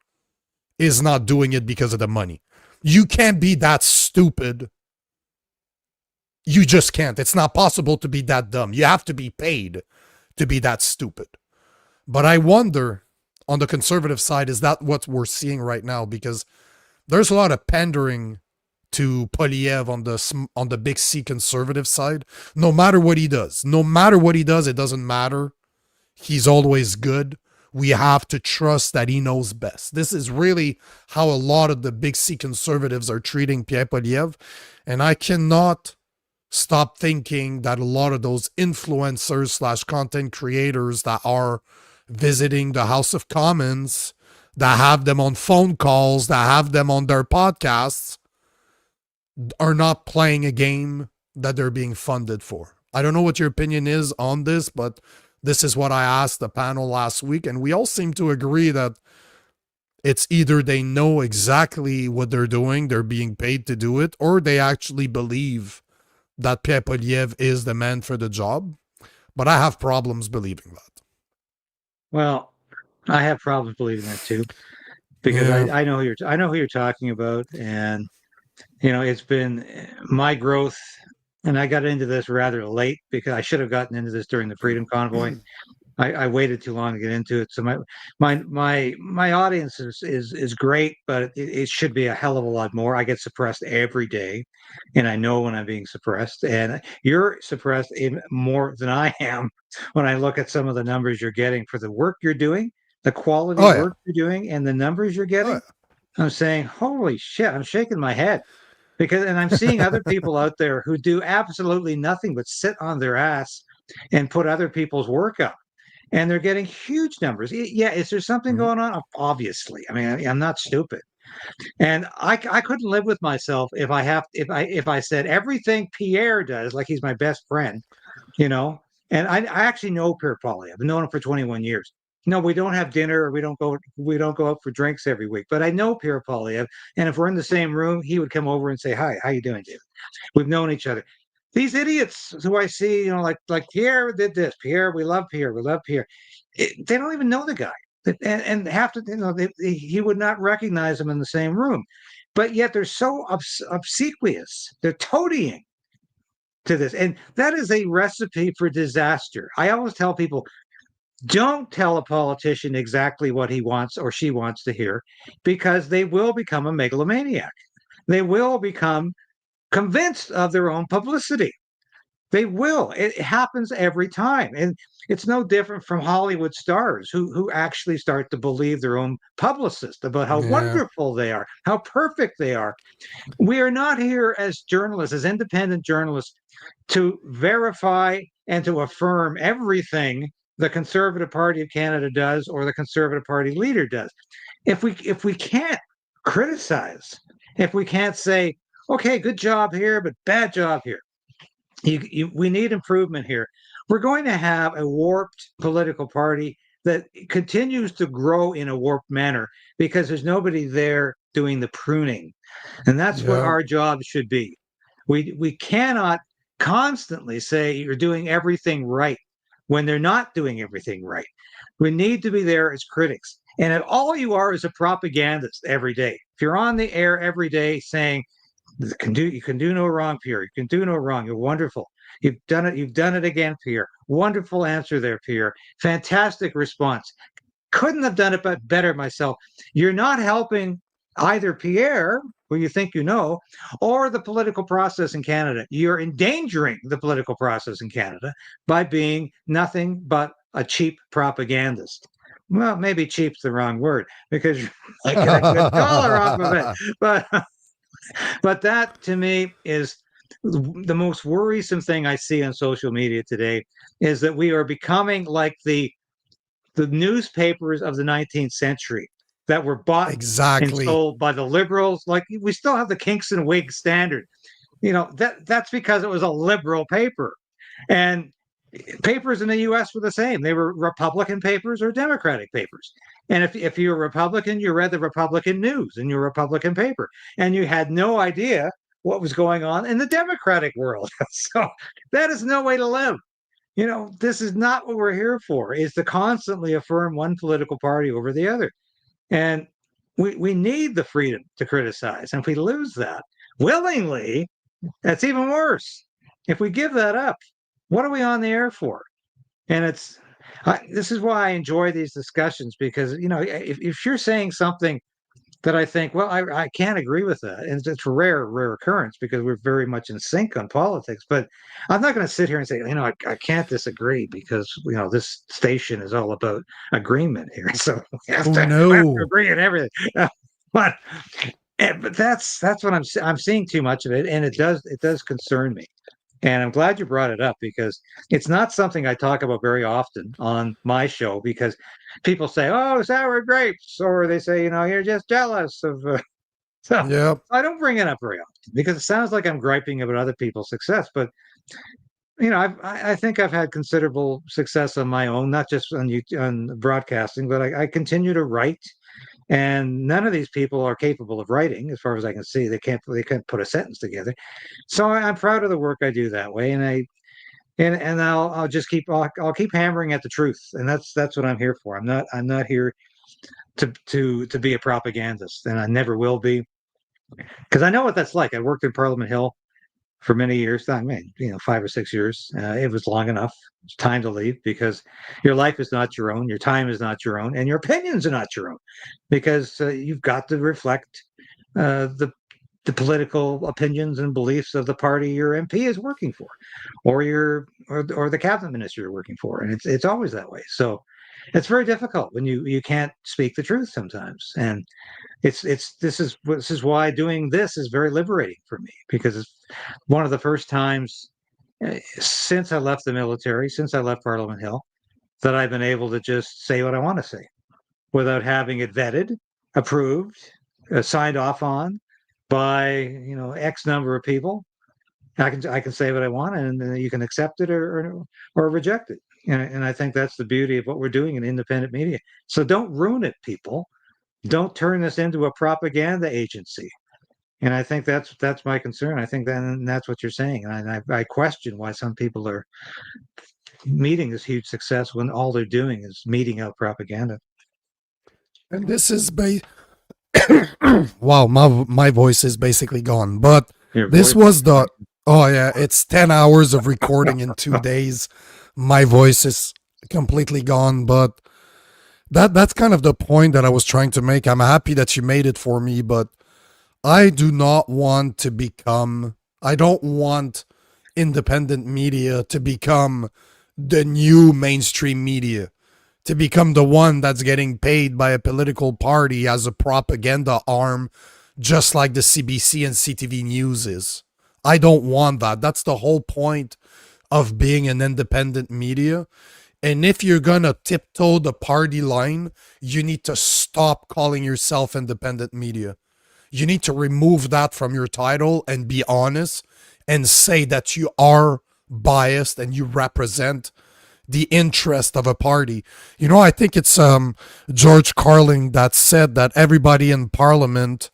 is not doing it because of the money. You can't be that stupid You just can't. It's not possible to be that dumb. You have to be paid to be that stupid. But I wonder, on the conservative side, is that what we're seeing right now? Because there's a lot of pandering to Poilievre on the big C conservative side. No matter what he does, it doesn't matter. He's always good. We have to trust that he knows best. This is really how a lot of the big C conservatives are treating Pierre Poilievre. And I cannot stop thinking that a lot of those influencers / content creators that are visiting the House of Commons, that have them on phone calls, that have them on their podcasts, are not playing a game that they're being funded for. I don't know what your opinion is on this, but this is what I asked the panel last week, and we all seem to agree that it's either they know exactly what they're doing, they're being paid to do it, or they actually believe that Pierre Poilievre is the man for the job. But I have problems believing that. Well, I have problems believing that too, because I know who you're talking about, and it's been my growth, and I got into this rather late because I should have gotten into this during the Freedom Convoy. I waited too long to get into it. So my audience is great, but it should be a hell of a lot more. I get suppressed every day, and I know when I'm being suppressed. And you're suppressed even more than I am when I look at some of the numbers you're getting for the work you're doing, the quality work you're doing, and the numbers you're getting. I'm saying, holy shit! I'm shaking my head. And I'm seeing other people out there who do absolutely nothing but sit on their ass and put other people's work up. And they're getting huge numbers. Yeah, is there something going on? Obviously. I mean, I'm not stupid. And I couldn't live with myself if I said everything Pierre does, like he's my best friend, And I actually know Pierre Poilievre. I've known him for 21 years. No, we don't have dinner, or we don't go out for drinks every week. But I know Pierre Poilievre, and if we're in the same room, he would come over and say, "Hi, how you doing, David?" We've known each other. These idiots who I see, like Pierre did this. Pierre, we love Pierre. We love Pierre. They don't even know the guy, and have to, he would not recognize him in the same room. But yet they're so obsequious. They're toadying to this, and that is a recipe for disaster. I always tell people, don't tell a politician exactly what he wants or she wants to hear, because they will become a megalomaniac. They will become convinced of their own publicity. They will. It happens every time. And it's no different from Hollywood stars who actually start to believe their own publicist about how wonderful they are, how perfect they are. We are not here as journalists, as independent journalists, to verify and to affirm everything the Conservative Party of Canada does or the Conservative Party leader does. If we can't criticize, if we can't say, okay, good job here, but bad job here, we need improvement here, we're going to have a warped political party that continues to grow in a warped manner because there's nobody there doing the pruning. And that's what our job should be. We cannot constantly say you're doing everything right when they're not doing everything right. We need to be there as critics. And if all you are is a propagandist every day, if you're on the air every day saying, you can do no wrong, Pierre, you can do no wrong, you're wonderful, you've done it again, Pierre, wonderful answer there, Pierre, fantastic response, couldn't have done it better myself, you're not helping either Pierre, who you think or the political process in Canada. You're endangering the political process in Canada by being nothing but a cheap propagandist. Well, maybe cheap's the wrong word, because you might get a good dollar off of it. But that, to me, is the most worrisome thing I see on social media today, is that we are becoming like the newspapers of the 19th century that were bought and sold by the liberals. Like, we still have the Kingston Whig Standard. That's because it was a liberal paper. And papers in the U.S. were the same. They were Republican papers or Democratic papers. And if you're a Republican, you read the Republican news in your Republican paper, and you had no idea what was going on in the Democratic world. So that is no way to live. This is not what we're here for, is to constantly affirm one political party over the other. And we need the freedom to criticize. And if we lose that willingly, that's even worse. If we give that up, what are we on the air for? And this is why I enjoy these discussions, because if you're saying something that I think, well, I can't agree with that, and it's a rare occurrence because we're very much in sync on politics. But I'm not going to sit here and say, I can't disagree because this station is all about agreement here, so we have to agree on everything. But that's what I'm seeing too much of it, and it does concern me. And I'm glad you brought it up because it's not something I talk about very often on my show, because people say, "Oh, sour grapes," or they say, "You're just jealous of." So Yep. I don't bring it up very often because it sounds like I'm griping about other people's success. But I think I've had considerable success on my own, not just on broadcasting, but I continue to write. And none of these people are capable of writing, as far as I can see. They can't put a sentence together. So I'm proud of the work I do that way, and I'll just I'll keep hammering at the truth, and that's what I'm here for. I'm not here to be a propagandist, and I never will be, because I know what that's like. I worked in Parliament Hill for many years. I mean, 5 or 6 years. It was long enough. It's time to leave, because your life is not your own, your time is not your own, and your opinions are not your own, because you've got to reflect the political opinions and beliefs of the party your MP is working for, or or the cabinet minister you're working for, and it's always that way. So it's very difficult when you can't speak the truth sometimes, and this is why doing this is very liberating for me, because it's one of the first times since I left the military, since I left Parliament Hill, that I've been able to just say what I want to say without having it vetted, approved, signed off on by X number of people. I can say what I want, and you can accept it or reject it. And I think that's the beauty of what we're doing in independent media. So don't ruin it, people. Don't turn this into a propaganda agency. And I think that's my concern. I think that's what you're saying. And I question why some people are meeting this huge success when all they're doing is meeting out propaganda. And this is wow, my voice is basically gone. But this was the it's 10 hours of recording in 2 days. My voice is completely gone, but that's kind of the point that I was trying to make. I'm happy that you made it for me, but I don't want independent media to become the new mainstream media, to become the one that's getting paid by a political party as a propaganda arm, just like the CBC and CTV News is. I don't want that. That's the whole point of being an independent media. And if you're gonna tiptoe the party line, you need to stop calling yourself independent media. You need to remove that from your title and be honest and say that you are biased and you represent the interest of a party. I think it's George Carlin that said that everybody in Parliament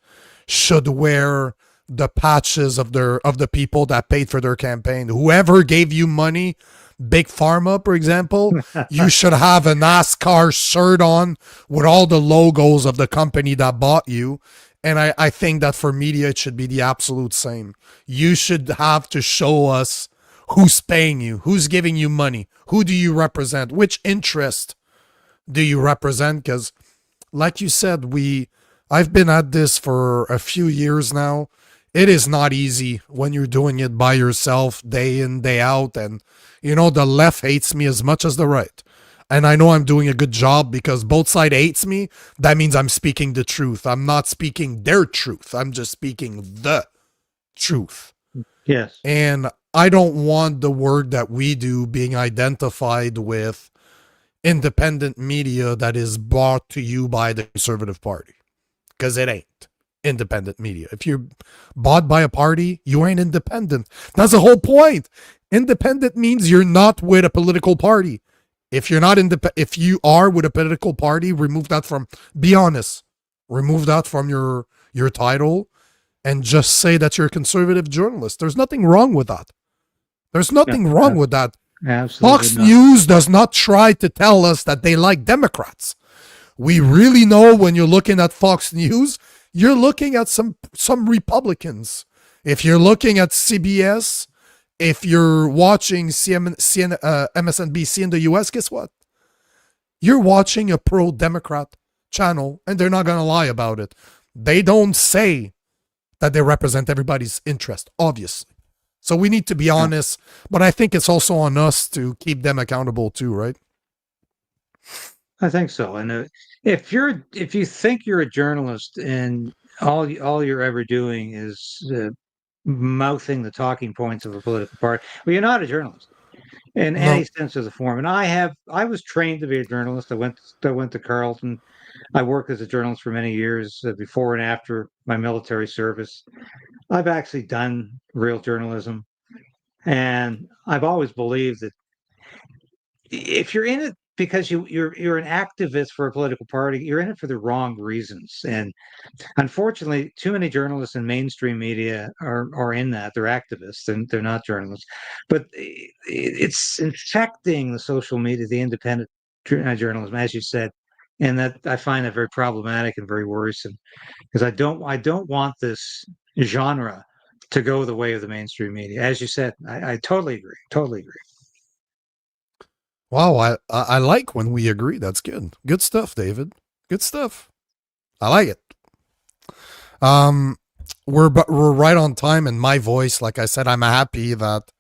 should wear the patches of the people that paid for their campaign. Whoever gave you money, Big Pharma, for example, you should have a NASCAR shirt on with all the logos of the company that bought you. And I think that for media, it should be the absolute same. You should have to show us who's paying you, who's giving you money, who do you represent, which interest do you represent? Because like you said, I've been at this for a few years now. It is not easy when you're doing it by yourself day in, day out. And, the left hates me as much as the right. And I know I'm doing a good job because both sides hates me. That means I'm speaking the truth. I'm not speaking their truth. I'm just speaking the truth. Yes. And I don't want the work that we do being identified with independent media that is brought to you by the Conservative Party. Because it ain't independent media. If you're bought by a party, you ain't independent. That's the whole point. Independent means you're not with a political party. If you're not if you are with a political party, be honest. Remove that from your title and just say that you're a conservative journalist. There's nothing wrong with that. There's nothing wrong with that. Absolutely Fox not. News does not try to tell us that they like Democrats. We really know when you're looking at Fox News, you're looking at some Republicans. If you're looking at CBS if you're watching MSNBC in the US, guess what? You're watching a pro-Democrat channel, and they're not going to lie about it. They don't say that they represent everybody's interest, obviously. So we need to be honest, but I think it's also on us to keep them accountable too, right? I think so. And if you think you're a journalist and all you're ever doing is mouthing the talking points of a political party, well, you're not a journalist in any sense of the form. And I was trained to be a journalist. I went to Carleton. I worked as a journalist for many years before and after my military service. I've actually done real journalism, and I've always believed that if you're in it because you're an activist for a political party, you're in it for the wrong reasons. And unfortunately, too many journalists in mainstream media are in that. They're activists and they're not journalists. But it's infecting the social media, the independent journalism, as you said. And that I find that very problematic and very worrisome, because I don't want this genre to go the way of the mainstream media. As you said, I totally agree. Totally agree. Wow, I like when we agree. That's good. Good stuff, David. Good stuff. I like it. We're right on time, and my voice, like I said, I'm happy that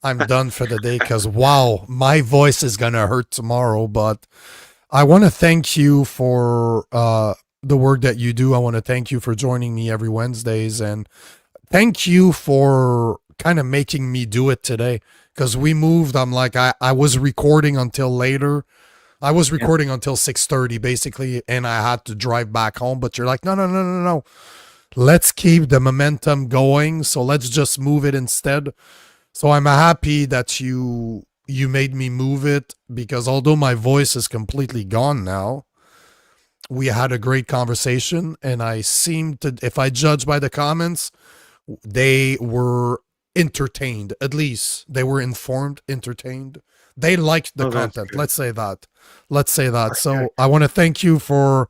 I'm done for the day, because wow, my voice is gonna hurt tomorrow. But I want to thank you for the work that you do. I want to thank you for joining me every Wednesdays, and thank you for kind of making me do it today, because we moved. I'm like, I was recording until later. I was recording until 6:30 basically, and I had to drive back home. But you're like, no. Let's keep the momentum going. So let's just move it instead. So I'm happy that you made me move it, because although my voice is completely gone now, we had a great conversation, and I seemed to, if I judge by the comments, they were entertained. At least they were informed, entertained. They liked the content. Let's say that. So I want to thank you for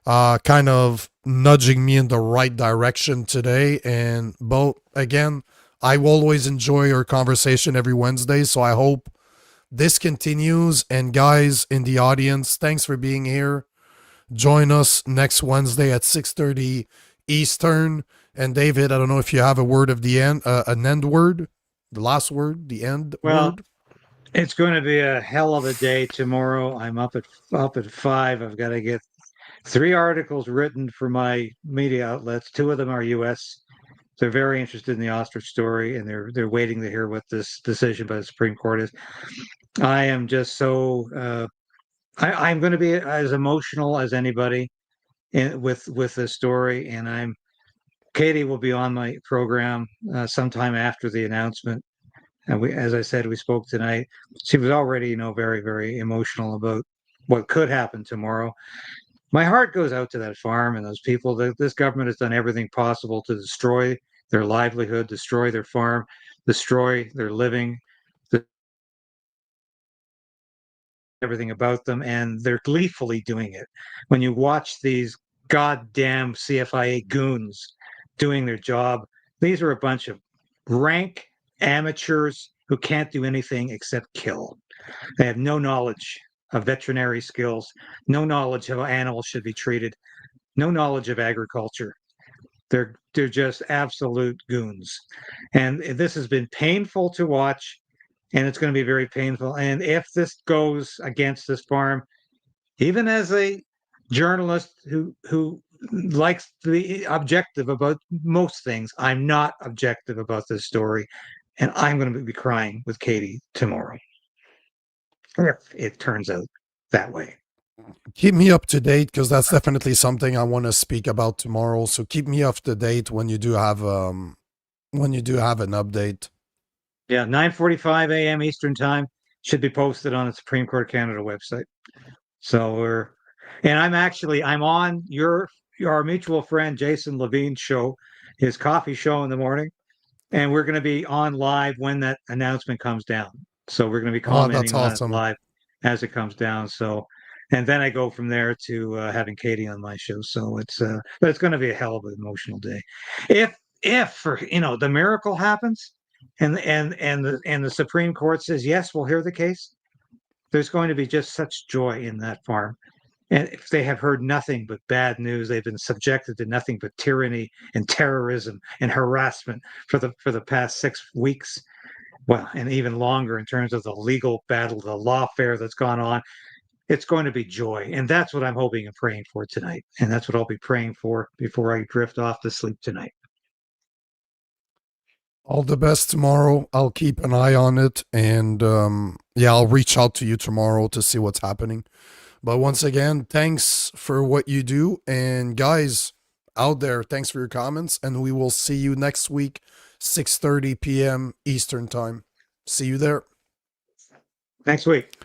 kind of nudging me in the right direction today. And both, again, I will always enjoy our conversation every Wednesday. So I hope this continues. And guys in the audience, thanks for being here. Join us next Wednesday at 6:30 Eastern. And David, I don't know if you have a word of the end, an end word, the last word, the end word. It's going to be a hell of a day tomorrow. I'm up at 5. I've got to get 3 articles written for my media outlets. 2 of them are U.S. They're very interested in the ostrich story, and they're waiting to hear what this decision by the Supreme Court is. I am just so I'm going to be as emotional as anybody with this story, and Katie will be on my program sometime after the announcement. And as I said, we spoke tonight. She was already, very, very emotional about what could happen tomorrow. My heart goes out to that farm and those people. This government has done everything possible to destroy their livelihood, destroy their farm, destroy their living, everything about them, and they're gleefully doing it. When you watch these goddamn CFIA goons doing their job, these are a bunch of rank amateurs who can't do anything except kill. They have no knowledge of veterinary skills, no knowledge of how animals should be treated, no knowledge of agriculture. They're just absolute goons. And this has been painful to watch, and it's going to be very painful. And if this goes against this farm, even as a journalist who likes to be objective about most things, I'm not objective about this story, and I'm going to be crying with Katie tomorrow if it turns out that way. Keep me up to date, because that's definitely something I want to speak about tomorrow. So keep me up to date when you do have an update. Yeah, 9:45 a.m. Eastern time should be posted on the Supreme Court of Canada website. So I'm on our mutual friend Jason Levine's show, his coffee show in the morning, and we're going to be on live when that announcement comes down. So we're going to be commenting on it live as it comes down. So, and then I go from there to having Katie on my show. So but it's going to be a hell of an emotional day. If the miracle happens and the Supreme Court says, yes, we'll hear the case, there's going to be just such joy in that farm. And if they have heard nothing but bad news, they've been subjected to nothing but tyranny and terrorism and harassment for the past 6 weeks. Well, and even longer in terms of the legal battle, the lawfare that's gone on. It's going to be joy. And that's what I'm hoping and praying for tonight. And that's what I'll be praying for before I drift off to sleep tonight. All the best tomorrow. I'll keep an eye on it. And yeah, I'll reach out to you tomorrow to see what's happening. But once again, thanks for what you do. And guys out there, thanks for your comments. And we will see you next week, 6:30 p.m. Eastern time. See you there. Next week.